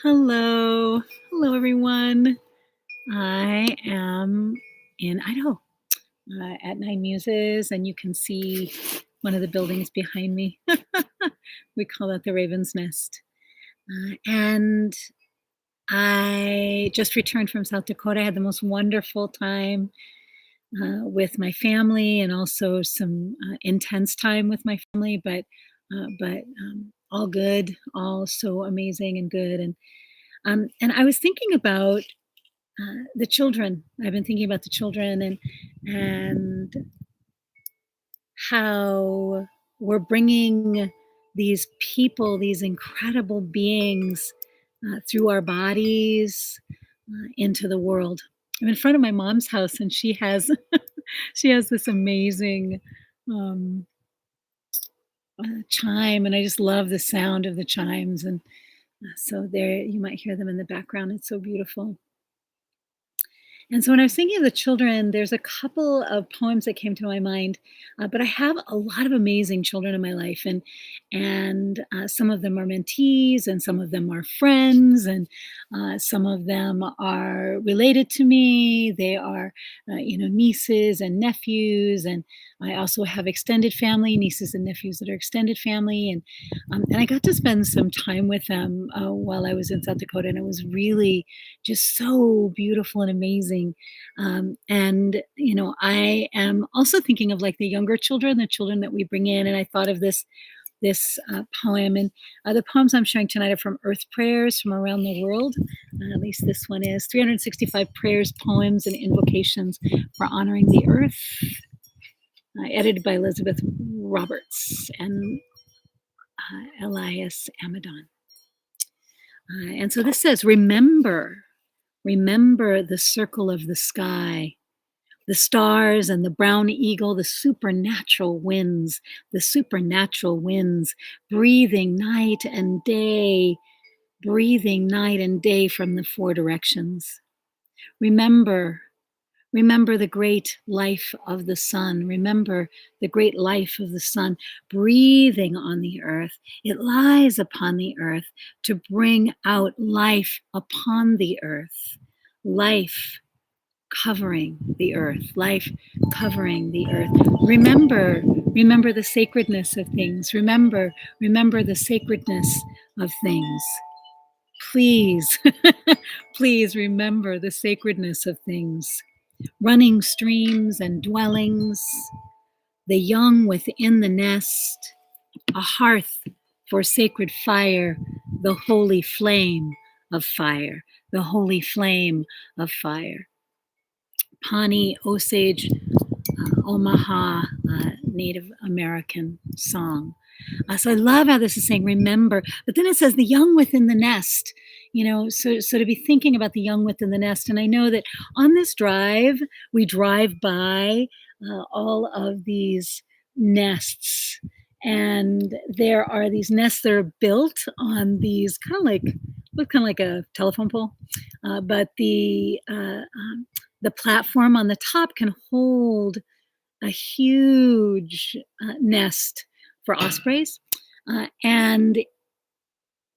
Hello. Hello, everyone. I am in Idaho at Nine Muses, and you can see one of the buildings behind me. We call that the Raven's Nest. And I just returned from South Dakota. I had the most wonderful time with my family and also some intense time with my family, but all good, all so amazing and good. And I was thinking about the children. I've been thinking about the children and how we're bringing these people, these incredible beings, through our bodies into the world. I'm in front of my mom's house, and she has she has this amazing um, chime, and I just love the sound of the chimes. And so there, you might hear them in the background. It's so beautiful. And so when I was thinking of the children, there's a couple of poems that came to my mind, but I have a lot of amazing children in my life, and some of them are mentees, and some of them are friends, and some of them are related to me. They are, nieces and nephews, and I also have extended family, nieces and nephews that are extended family, and I got to spend some time with them while I was in South Dakota, and it was really just so beautiful and amazing. And I am also thinking of like the younger children, the children that we bring in. And I thought of this poem, and the poems I'm sharing tonight are from Earth Prayers from around the world. At least this one is 365 prayers, poems, and invocations for honoring the earth. Edited by Elizabeth Roberts and Elias Amadon. And so this says, remember the circle of the sky, the stars and the brown eagle, the supernatural winds, breathing night and day from the four directions. Remember the great life of the sun. Remember the great life of the sun breathing on the earth. It lies upon the earth to bring out life upon the earth. Life covering the earth. Life covering the earth. Remember the sacredness of things. Remember the sacredness of things. Please, please remember the sacredness of things. Running streams and dwellings, the young within the nest, a hearth for sacred fire, the holy flame of fire, the holy flame of fire. Pawnee Osage Omaha Native American song. So I love how this is saying remember, but then it says the young within the nest, so to be thinking about the young within the nest. And I know that on this drive, we drive by all of these nests, and there are these nests that are built on these kind of like a telephone pole, but the platform on the top can hold a huge nest for ospreys. And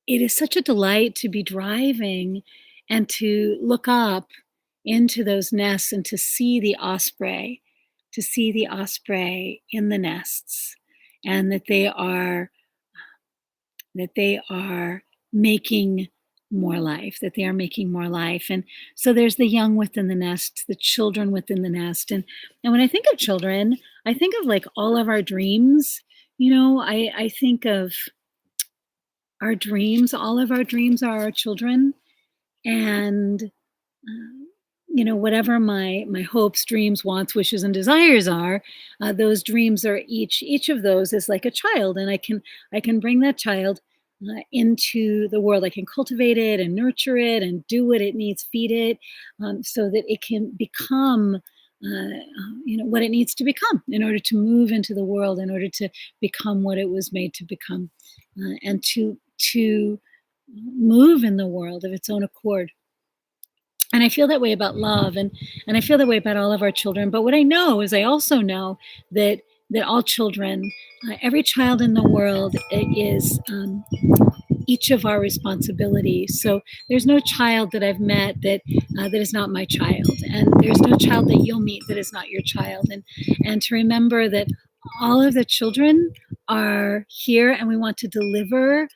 it is such a delight to be driving and to look up into those nests and to see the osprey in the nests, and that they are making more life, And so there's the young within the nest, the children within the nest. And when I think of children, I think of like all of our dreams. I think of our dreams. All of our dreams are our children. And, whatever my hopes, dreams, wants, wishes, and desires are, those dreams are each of those is like a child. And I can bring that child into the world. I can cultivate it and nurture it and do what it needs, feed it, so that it can become, what it needs to become in order to move into the world, in order to become what it was made to become, and to move in the world of its own accord. And I feel that way about love, and I feel that way about all of our children. But what I know is I also know that all children, every child in the world is each of our responsibilities. So there's no child that I've met that is not my child, and there's no child that you'll meet that is not your child. And to remember that all of the children are here, and we want to deliver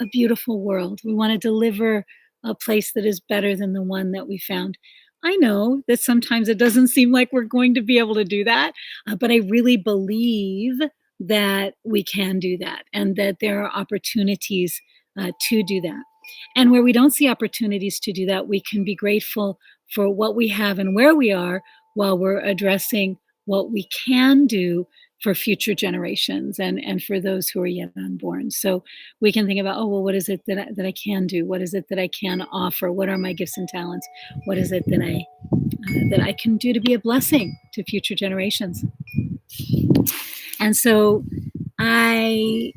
a beautiful world. We want to deliver a place that is better than the one that we found. I know that sometimes it doesn't seem like we're going to be able to do that, but I really believe that we can do that and that there are opportunities to do that. And where we don't see opportunities to do that, we can be grateful for what we have and where we are while we're addressing what we can do for future generations and for those who are yet unborn. So we can think about, oh, well, what is it that I can do? What is it that I can offer? What are my gifts and talents? What is it that I can do to be a blessing to future generations? And so I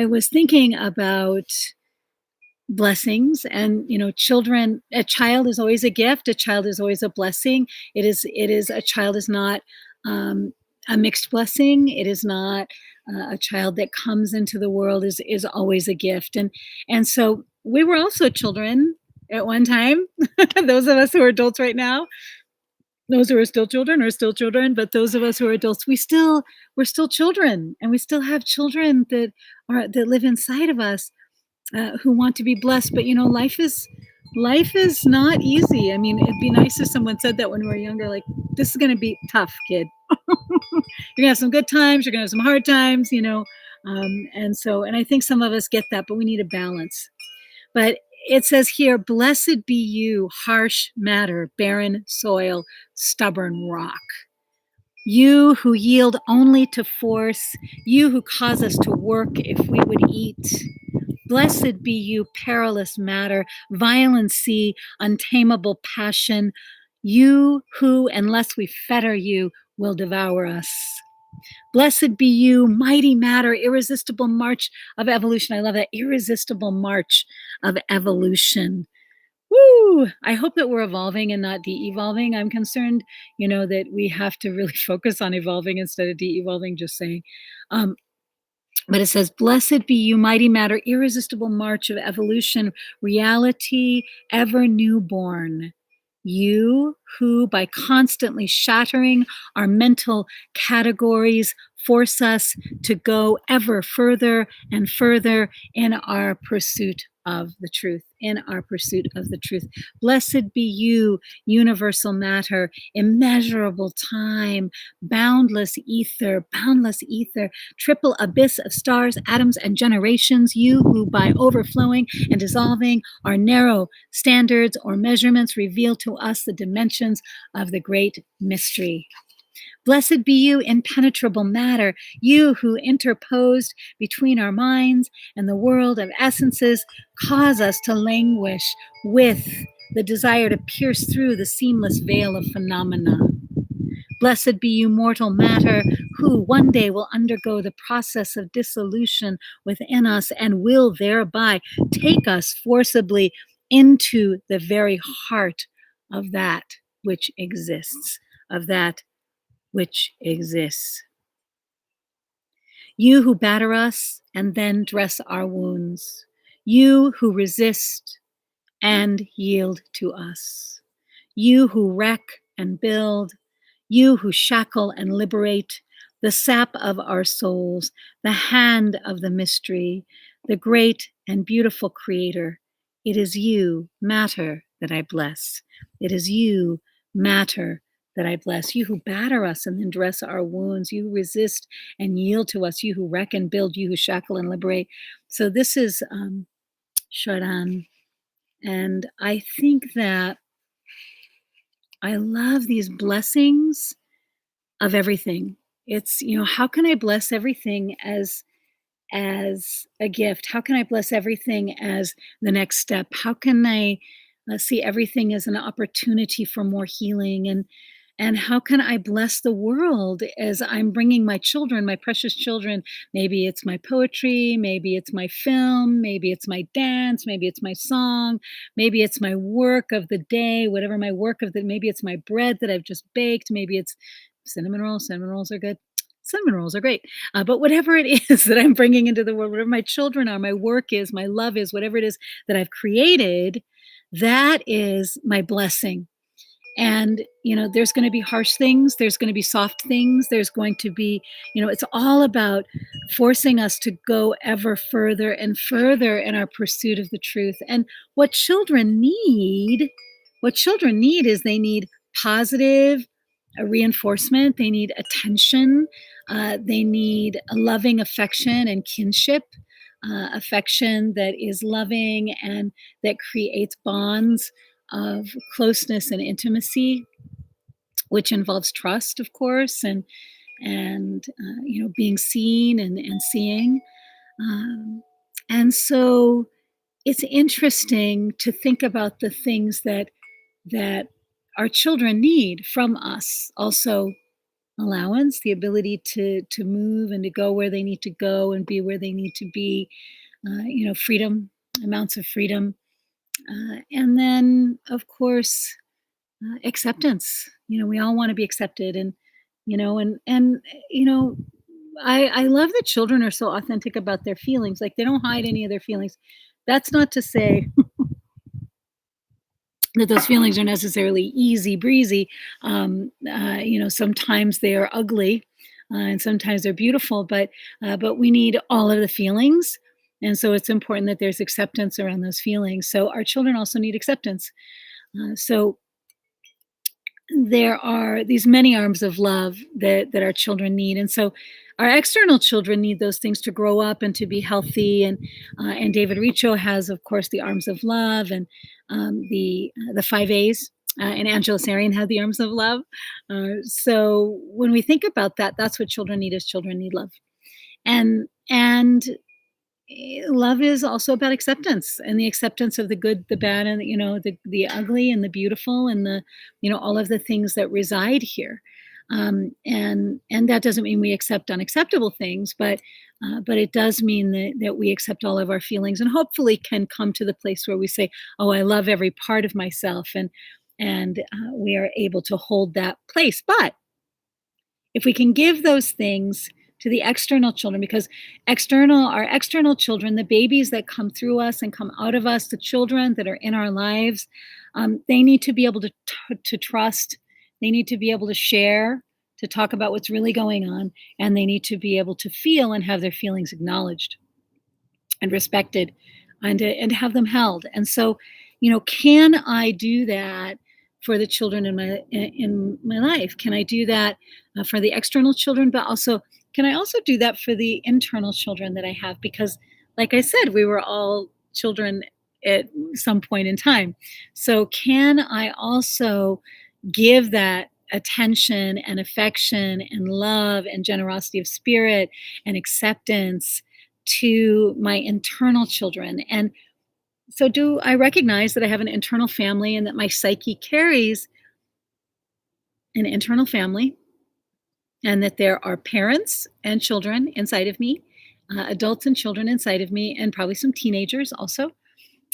was thinking about blessings, and children, a child is always a gift, a child is always a blessing. It is a child is not a mixed blessing. It is not a child that comes into the world is always a gift. And so we were also children at one time. Those of us who are adults right now, those who are still children are still children, but those of us who are adults, we're still children, and we still have children that live inside of us, who want to be blessed. But life is not easy. I mean, it'd be nice if someone said that when we were younger, like, this is going to be tough, kid. You're gonna have some good times, you're gonna have some hard times, and I think some of us get that, but we need a balance. But it says here, blessed be you, harsh matter, barren soil, stubborn rock. You who yield only to force, you who cause us to work if we would eat. Blessed be you, perilous matter, violent sea, untamable passion, you who, unless we fetter you, will devour us. Blessed be you, mighty matter, irresistible march of evolution. I love that, irresistible march of evolution. Woo! I hope that we're evolving and not de-evolving. I'm concerned, that we have to really focus on evolving instead of de-evolving, just saying. But it says, blessed be you, mighty matter, irresistible march of evolution, reality ever newborn. You who, by constantly shattering our mental categories, force us to go ever further and further in our pursuit of the truth, in our pursuit of the truth. Blessed be you, universal matter, immeasurable time, boundless ether, triple abyss of stars, atoms, and generations, you who by overflowing and dissolving our narrow standards or measurements reveal to us the dimensions of the great mystery. Blessed be you, impenetrable matter, you who interposed between our minds and the world of essences, cause us to languish with the desire to pierce through the seamless veil of phenomena. Blessed be you, mortal matter, who one day will undergo the process of dissolution within us and will thereby take us forcibly into the very heart of that which exists, of that which exists. You who batter us and then dress our wounds. You who resist and yield to us. You who wreck and build. You who shackle and liberate, the sap of our souls, the hand of the mystery, the great and beautiful creator. It is you, matter, that I bless. It is you, matter, that I bless. You who batter us and then dress our wounds. You who resist and yield to us. You who wreck and build. You who shackle and liberate. So this is Sharan. And I think that I love these blessings of everything. It's, how can I bless everything as a gift? How can I bless everything as the next step? How can I see everything as an opportunity for more healing? And how can I bless the world as I'm bringing my children, my precious children? Maybe it's my poetry, maybe it's my film, maybe it's my dance, maybe it's my song, maybe it's my work of the day, whatever my work of the, maybe it's my bread that I've just baked, maybe it's cinnamon rolls. Cinnamon rolls are good. cinnamon rolls are great. But whatever it is that I'm bringing into the world, whatever my children are, my work is, my love is, whatever it is that I've created, that is my blessing. And, there's going to be harsh things. There's going to be soft things. There's going to be, it's all about forcing us to go ever further and further in our pursuit of the truth. And what children need, is they need positive reinforcement. They need attention. They need a loving affection and kinship, affection that is loving and that creates bonds of closeness and intimacy, which involves trust, of course, and being seen and seeing. Um, and so it's interesting to think about the things that our children need from us. Also, allowance, the ability to move and to go where they need to go and be where they need to be. Freedom, amounts of freedom, and then, of course, acceptance. We all want to be accepted, and you know, I love that children are so authentic about their feelings. Like they don't hide any of their feelings. That's not to say that those feelings are necessarily easy breezy. Sometimes they are ugly, and sometimes they're beautiful. But we need all of the feelings, and so it's important that there's acceptance around those feelings. So our children also need acceptance. So there are these many arms of love that our children need, and so our external children need those things to grow up and to be healthy. And David Richo has, of course, the arms of love, and the 5 A's. And Angela Sarian had the arms of love. So when we think about that, that's what children need. Is children need love, and love is also about acceptance, and the acceptance of the good, the bad, and the ugly and the beautiful, and the all of the things that reside here. And that doesn't mean we accept unacceptable things, but it does mean that we accept all of our feelings, and hopefully can come to the place where we say, "Oh, I love every part of myself," and we are able to hold that place. But if we can give those things to the external children, because our external children, the babies that come through us and come out of us, the children that are in our lives, they need to be able to trust. They need to be able to share, to talk about what's really going on, and they need to be able to feel and have their feelings acknowledged and respected, and have them held. And so, can I do that for the children in my life? Can I do that for the external children, but also can I also do that for the internal children that I have? Because, like I said, we were all children at some point in time. So, can I also give that attention and affection and love and generosity of spirit and acceptance to my internal children? And so, do I recognize that I have an internal family and that my psyche carries an internal family, and that there are parents and children inside of me, adults and children inside of me, and probably some teenagers also.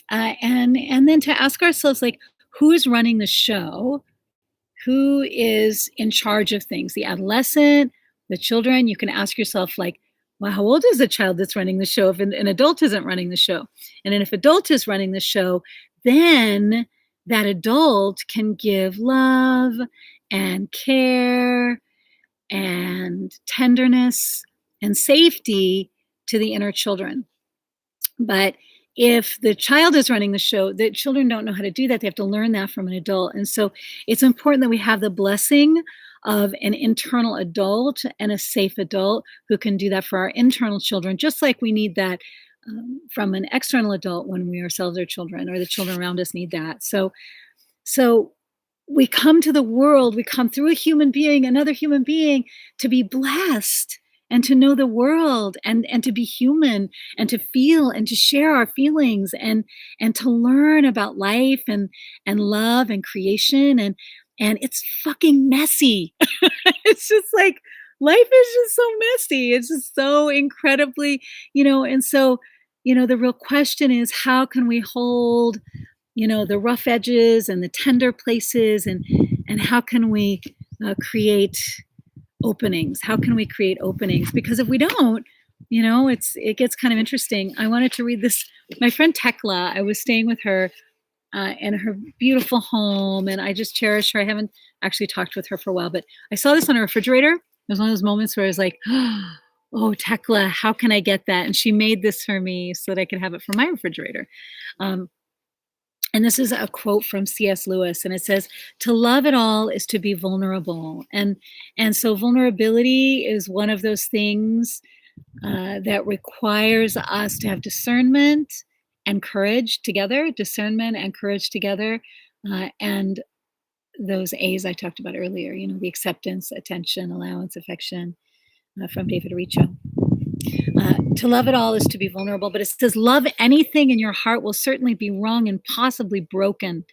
And then to ask ourselves, like, who is running the show? Who is in charge of things? The adolescent, the children. You can ask yourself, like, well, how old is the child that's running the show if an adult isn't running the show? And then if adult is running the show, then that adult can give love and care and tenderness and safety to the inner children. But if the child is running the show, the children don't know how to do that. They have to learn that from an adult. And so it's important that we have the blessing of an internal adult and a safe adult who can do that for our internal children, just like we need that from an external adult when we ourselves are children, or the children around us need that. So we come to the world, we come through a human being, another human being, to be blessed and to know the world, and to be human, and to feel and to share our feelings, and to learn about life and love and creation. And it's fucking messy. It's just like, life is just so messy. It's just so incredibly, and so, the real question is, how can we hold the rough edges and the tender places, and how can we create openings? How can we create openings? Because if we don't, it gets kind of interesting. I wanted to read this. My friend Tekla, I was staying with her in her beautiful home, and I just cherish her. I haven't actually talked with her for a while, but I saw this on a refrigerator. It was one of those moments where I was like, oh, Tekla, how can I get that? And she made this for me so that I could have it for my refrigerator. Um, and this is a quote from C.S. Lewis, and it says, "To love at all is to be vulnerable." And so vulnerability is one of those things that requires us to have discernment and courage together, discernment and courage together, and those A's I talked about earlier, the acceptance, attention, allowance, affection, from David Richo. To love it all is to be vulnerable, but it says, love anything in your heart will certainly be wrong and possibly broken.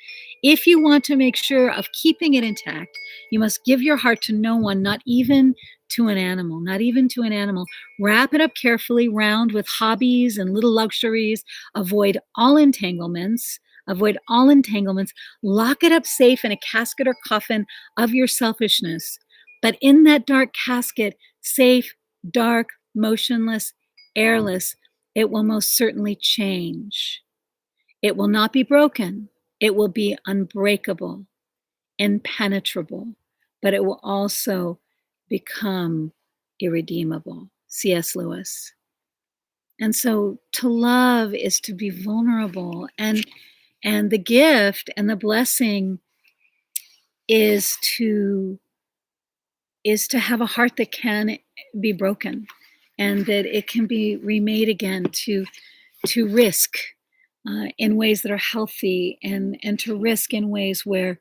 If you want to make sure of keeping it intact, you must give your heart to no one, not even to an animal, not even to an animal. Wrap it up carefully, round with hobbies and little luxuries. Avoid all entanglements. Avoid all entanglements. Lock it up safe in a casket or coffin of your selfishness. But in that dark casket, safe, dark, motionless, airless, it will most certainly change. It will not be broken. It will be unbreakable, impenetrable, but it will also become irredeemable. C.S. Lewis. And so to love is to be vulnerable, and the gift and the blessing is to have a heart that can be broken, and that it can be remade again, to risk in ways that are healthy, and to risk in ways where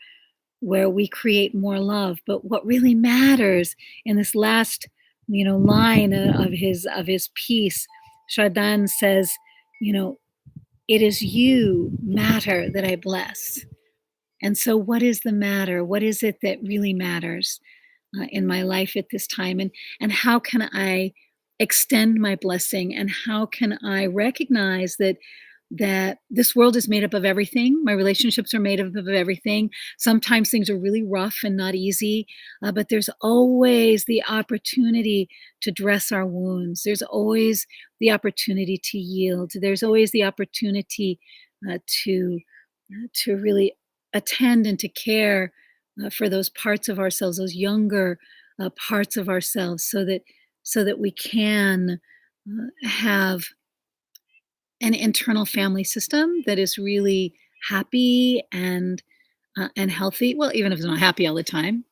we create more love. But what really matters in this last line of his piece, Chardin says, it is you, matter, that I bless. And so what is the matter? What is it that really matters in my life at this time? And how can I extend my blessing? And how can I recognize that this world is made up of everything. My relationships are made up of everything. Sometimes things are really rough and not easy, but there's always the opportunity to dress our wounds. There's always the opportunity to yield. There's always the opportunity to really attend and to care for those parts of ourselves, those younger parts of ourselves, so that we can have an internal family system that is really happy and healthy. Well, even if it's not happy all the time,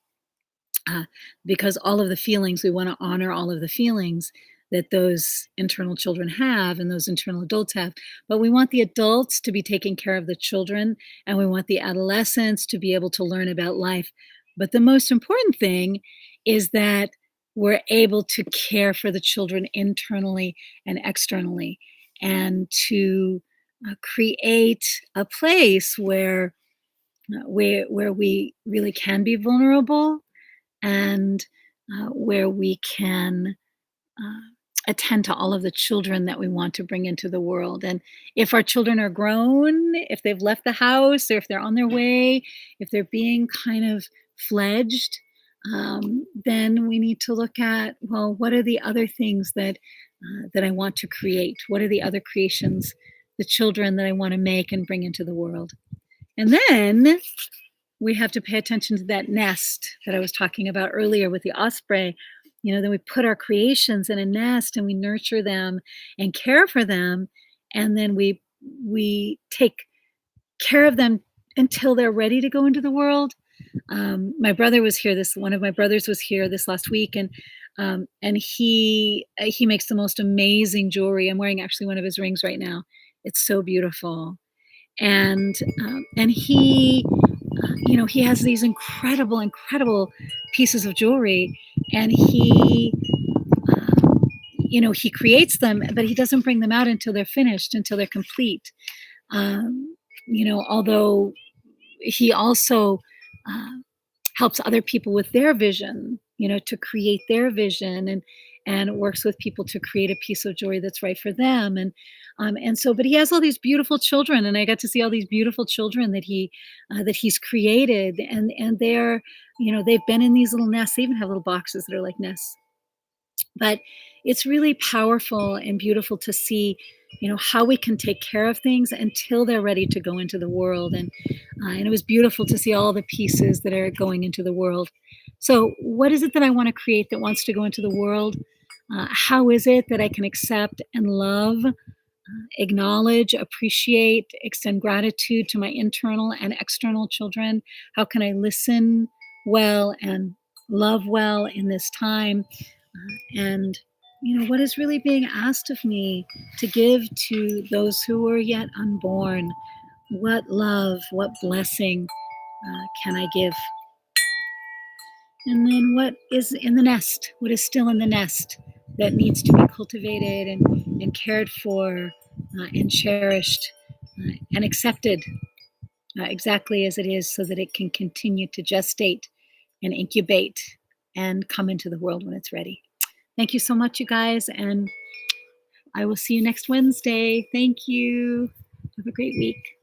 because all of the feelings, we want to honor all of the feelings that those internal children have and those internal adults have. But we want the adults to be taking care of the children, and we want the adolescents to be able to learn about life. But the most important thing is that we're able to care for the children internally and externally, and to create a place where we really can be vulnerable, and where we can uh, attend to all of the children that we want to bring into the world. And if our children are grown, if they've left the house, or if they're on their way, if they're being kind of fledged, then we need to look at, well, what are the other things that I want to create? What are the other creations, the children that I want to make and bring into the world? And then we have to pay attention to that nest that I was talking about earlier with the osprey. Then we put our creations in a nest, and we nurture them and care for them, and then we take care of them until they're ready to go into the world. My brother was here. One of my brothers was here this last week, and he makes the most amazing jewelry. I'm wearing actually one of his rings right now. It's so beautiful, and he he has these incredible pieces of jewelry, and he creates them, but he doesn't bring them out until they're finished, until they're complete. Although he also helps other people with their vision, to create their vision, and works with people to create a piece of joy that's right for them. And so, but he has all these beautiful children, and I got to see all these beautiful children that he's created, and they're, they've been in these little nests. They even have little boxes that are like nests. But it's really powerful and beautiful to see, how we can take care of things until they're ready to go into the world. And it was beautiful to see all the pieces that are going into the world. So what is it that I want to create that wants to go into the world? How is it that I can accept and love, acknowledge, appreciate, extend gratitude to my internal and external children? How can I listen well and love well in this time? And what is really being asked of me to give to those who are yet unborn? What love, what blessing can I give? And then what is in the nest? What is still in the nest that needs to be cultivated and cared for and cherished and accepted exactly as it is, so that it can continue to gestate and incubate and come into the world when it's ready. Thank you so much, you guys, and I will see you next Wednesday. Thank you. Have a great week.